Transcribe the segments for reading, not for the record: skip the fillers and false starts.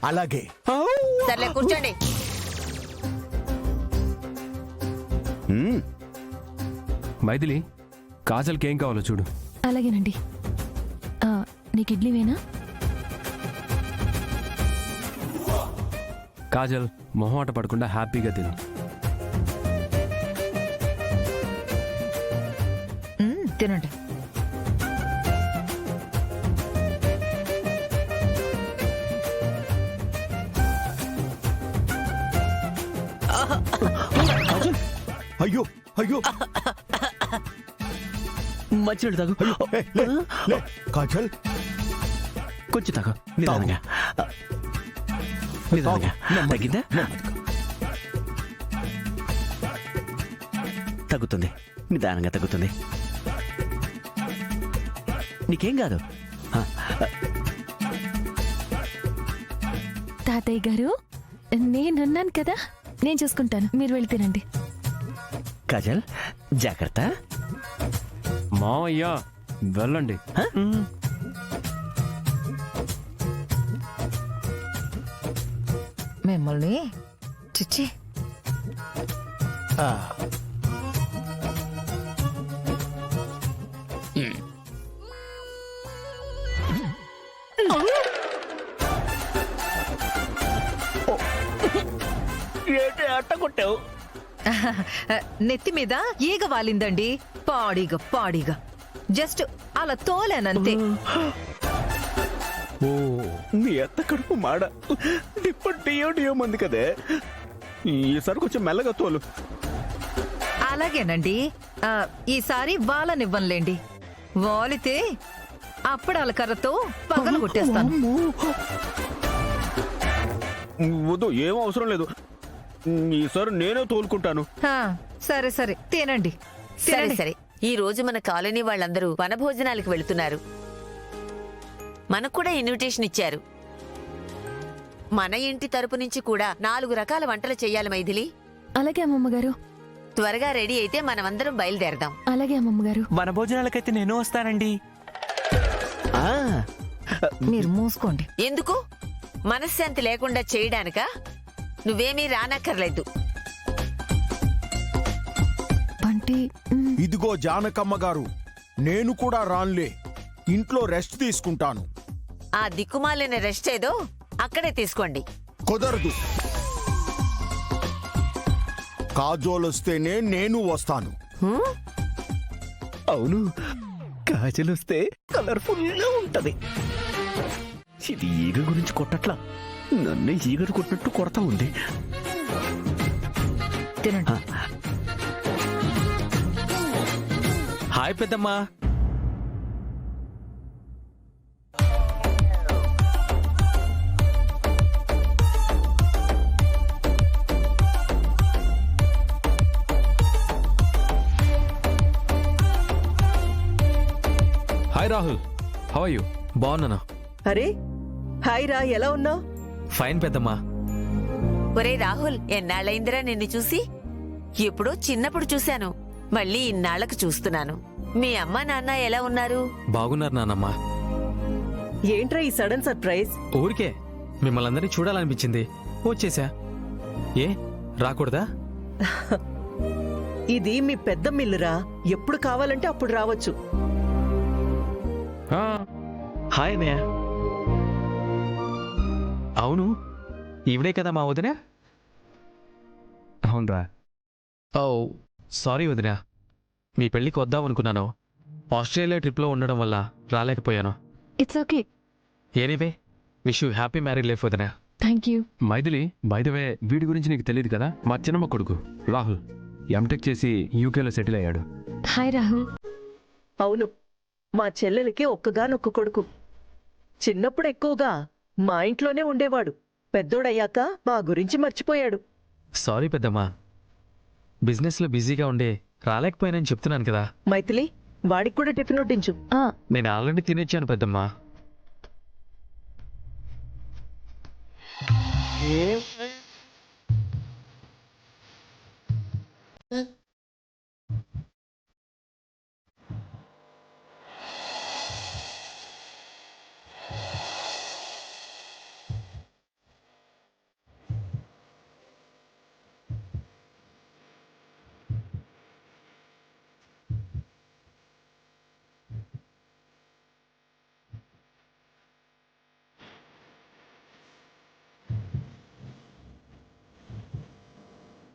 అలాగే. సర్లే కూర్చోండి. మైథిలి, కాజల్కి ఏం కావాలో చూడు. అలాగేనండి. నీకు ఇడ్లీ వేనా? కాజల్, మొహమాట పడకుండా హ్యాపీగా తిను. తినండి. అయ్యో అయ్యో, మంచినీళ్ళు తాగు. కాజల్ కొంచెం తాగు. నిదానంగా నిదానంగా. తగ్గిందా? తగ్గుతుంది, నిదానంగా తగ్గుతుంది. నీకేం కాదు. తాతయ్య గారు, నేనున్నాను కదా, నేను చూసుకుంటాను. మీరు వెళ్ళి తినండి. కాజల్, జాగ్రత్త. మావయ్య, వెళ్ళండి. మిమ్మల్ని చిచ్చి. అట్ట కొట్టావు. నెత్తి మీద ఈగ వాలిందండి. పాడిగా పాడిగా జస్ట్ అలా తోలేనంతే. ఓ, నీ అత్త కడుపు మాడ. డియో మంది కదే. ఈసారి కొంచెం మెల్లగా తోలు. అలాగేనండి. ఈసారి వాలనివ్వనులేండి. వాలితే అప్పడాల కర్రతో పగలు కొట్టేస్తాను. వద్దు, ఏం అవసరం లేదు. ఈసారి నేనే తోలుకుంటాను. సరే సరే, తినండి. సరే సరే, ఈ రోజు మన కాలనీ వాళ్ళందరూ వనభోజనాలకు వెళుతున్నారు. మనకు కూడా ఇన్విటేషన్ ఇచ్చారు. మన ఇంటి తరపు నుంచి కూడా 4 రకాల వంటలు చెయ్యాలి మైథిలి. అలాగే అమ్మమ్మగారు. త్వరగా రెడీ అయితే మనమందరం బయలుదేరదాం. అలాగే అమ్మమ్మగారు. మన భోజనాలకైతే నేను వస్తానండి. మీరు మూసుకోండి. ఎందుకు? మనశ్శాంతి లేకుండా చేయడానికా? నువ్వేమీ రానక్కర్లేదు. అంటే ఇదిగో జానకమ్మ గారు, నేను కూడా రాన్లే. ఇంట్లో రెస్ట్ తీసుకుంటాను. ఆ దిక్కుమాలిన రెస్ట్ ఏదో అక్కడే తీసుకోండి. కుదరదు. కాజోలొస్తేనే నేను వస్తాను. అవును, కాజల్ వస్తే కలర్ఫుల్ గా ఉంటది. ఇది ఈగ గురించి కొట్టట్లా, నన్ను ఈగను కొట్టినట్టు కొడతా ఉంది. తినండి. హాయ్ పెద్దమ్మా. Hi Rahul, how are you? బాగున్నానా? అరే హాయ్ రా, ఎలా ఉన్నావు? ఫైన్ పెద్దమ్మా. ఒరే రాహుల్, ఎన్నాళ్ళైందిరా నిన్ను చూసి? ఎప్పుడో చిన్నప్పుడు చూశాను, మళ్ళీ ఇన్నాళ్లకు చూస్తున్నాను. మీ అమ్మ నాన్న ఎలా ఉన్నారు? బాగున్నారు నానమ్మా. ఏంట్రా ఈ సడన్ సర్ప్రైజ్? ఊరికే మిమ్మల్ని అందరినీ చూడాలనిపించింది, వచ్చేసా. ఏ రాకూడదా? ఇది మీ పెద్ద మిల్లురా, ఎప్పుడు కావాలంటే అప్పుడు రావచ్చు. హాయ్ అన్నయ్య. అవును, ఈవిడే కదా మా వదిన? అవునరా. ఓ సారీ వదిన, మీ పెళ్ళికి వద్దామనుకున్నాను. ఆస్ట్రేలియా ట్రిప్లో ఉండడం వల్ల రాలేకపోయాను. It's okay. Anyway, wish you happy married life వదిన. Thank you. Mythili, by the way, వీడి గురించి నీకు తెలియదు కదా, మా చిన్నమ్మ కొడుకు రాహుల్ ఎంటెక్ చేసి యూకేలో సెటిల్ అయ్యాడు. హాయ్ రాహుల్. అవును, మా చెల్లెలకి ఒక్కగానొక్క కొడుకు. చిన్నప్పుడు ఎక్కువగా మా ఇంట్లోనే ఉండేవాడు. పెద్దోడయ్యాక మా గురించి మర్చిపోయాడు. సారీ పెద్దమ్మా, బిజినెస్లో బిజీగా ఉండే రాలేకపోయానని చెప్తున్నాను కదా. మైథిలి, వాడికి కూడా టిఫిన్ వడ్డించు. నేను ఆల్రెడీ తినేచ్చాను పెద్దమ్మా.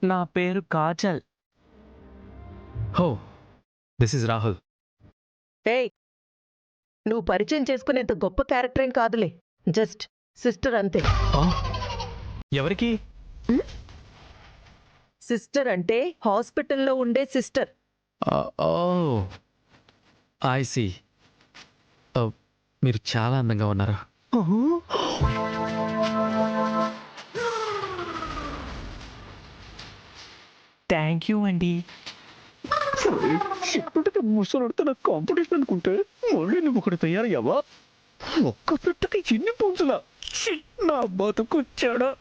నా పేరు కాజల్. హో, దిస్ ఇస్ రాహుల్. ఏయ్ నువ్వు పరిచయం చేసుకునేంత గొప్ప క్యారెక్టర్ ఏం కాదులే, జస్ట్ సిస్టర్ అంతే. ఎవరికి? సిస్టర్ అంటే హాస్పిటల్లో ఉండే సిస్టర్. Oh, I see. మీరు చాలా అందంగా ఉన్నారు. థ్యాంక్ యూ అండి. ఇప్పటికి ముసలుడితో నాకు కాంపిటీషన్ అనుకుంటే మళ్ళీ నువ్వు ఒకటి తయారయ్యావా? ఒక్క పెట్టకి చిన్ని పుంజులా నా బతుకొచ్చాడా?